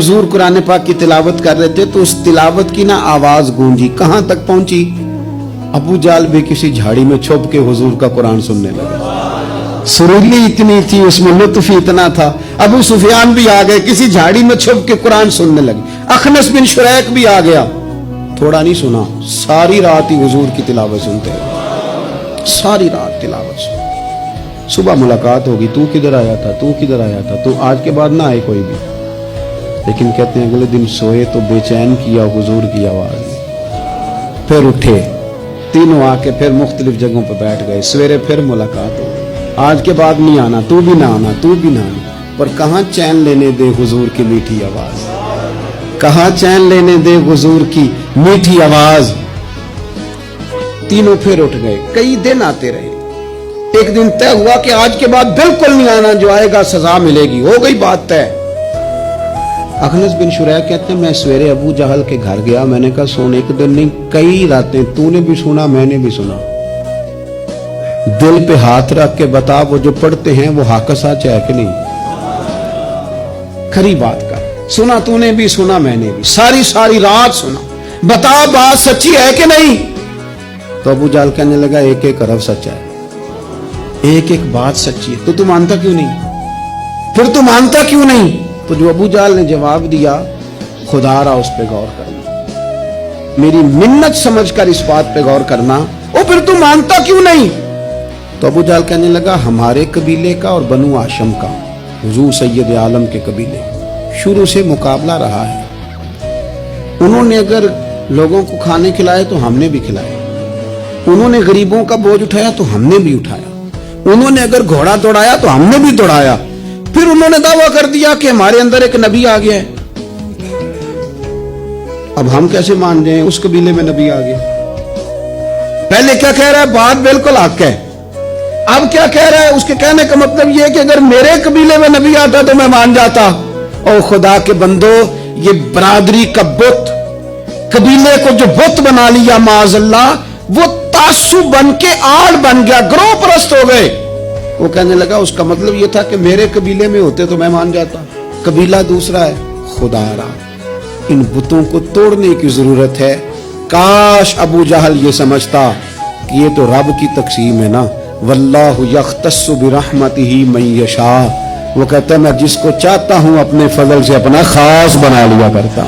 हुजूर कुरान पाक की तिलावत कर रहे थे तो उस तिलावत की ना आवाज गूंजी, कहां तक पहुंची? अबू जाल भी किसी झाड़ी में छुप के हुजूर का कुरान सुनने लगे। सुरीली इतनी थी, उसमें लुत्फ इतना था। अबू सुफियान भी आ गए, किसी झाड़ी में छुप के कुरान सुनने लगे। अखनस बिन शुरैक भी आ गया, थोड़ा नहीं सुना, सारी रात ही हुजूर की तिलावत सुनते रहे, सारी रात तिलावत सुन। सुबह मुलाकात होगी, तू किधर आया था, तू किधर आया था, तो आज के बाद ना आए कोई भी। लेकिन कहते हैं अगले दिन सोए तो बेचैन किया हुजूर की आवाज ने। फिर उठे, तीनों आके फिर मुख्तलिफ जगहों पर बैठ गए। सवेरे फिर मुलाकात हो गई, आज के बाद नहीं आना, तू भी ना आना, तू भी ना आना। पर कहां चैन लेने दे हुजूर की मीठी आवाज, कहां चैन लेने दे हुजूर की मीठी आवाज। तीनों फिर उठ गए, कई दिन आते रहे। एक दिन तय हुआ कि आज के बाद बिल्कुल नहीं आना, जो आएगा सजा मिलेगी। हो गई बात तय। अखनस बिन शुरैक कहते हैं मैं सवेरे अबू जहल के घर गया, मैंने कहा सुन, एक दिन नहीं कई रातें तूने भी सुना, मैंने भी सुना, दिल पे हाथ रख के बता वो जो पढ़ते हैं वो हक सच है कि नहीं, खरी बात कर। सुना तूने भी, सुना मैंने भी, सारी सारी रात सुना, बता बात सच्ची है कि नहीं। तो अबू जहल कहने लगा एक एक अरब सच है, एक एक बात सच्ची है, तो तू मानता क्यों नहीं, फिर तू मानता क्यों नहीं? तो जो अबू जाल ने जवाब दिया, खुदा रहा उस पे गौर करना, मेरी मिन्नत समझकर इस बात पे गौर करना, ओ फिर तू मानता क्यों नहीं? तो अबू जाल कहने लगा हमारे कबीले का और बनु हाशिम का, हुजूर सैयद आलम के कबीले, शुरू से मुकाबला रहा है। उन्होंने अगर लोगों को खाने खिलाए तो हमने भी खिलाए, उन्होंने गरीबों का बोझ उठाया तो हमने भी उठाया, उन्होंने अगर घोड़ा दौड़ाया तो हमने भी दौड़ाया। फिर उन्होंने दावा कर दिया कि हमारे अंदर एक नबी आ गया है। अब हम कैसे मान जाएं उस कबीले में नबी आ गया? पहले क्या कह रहा है, बात बिल्कुल हक है। अब क्या कह रहा है, उसके कहने का मतलब यह है कि अगर मेरे कबीले में नबी आता तो मैं मान जाता। और खुदा के बंदो, ये बरादरी का बुत, कबीले को जो बुत बना लिया माज़अल्लाह, वो तासुब बन के आड़ बन गया, ग्रोह परस्त हो गए। वो कहने लगा उसका मतलब ये था कि मेरे कबीले में होते तो मैं मान जाता, कबीला दूसरा है। खुदारा, इन बुतों को तोड़ने की जरूरत है। काश अबू जहल ये समझता कि ये तो रब की तकसीम है ना, वल्लाहु यख्तस्सु बिरहमतिही मन यशा। वो कहता है मैं जिसको चाहता हूं अपने फजल से अपना खास बना लिया करता।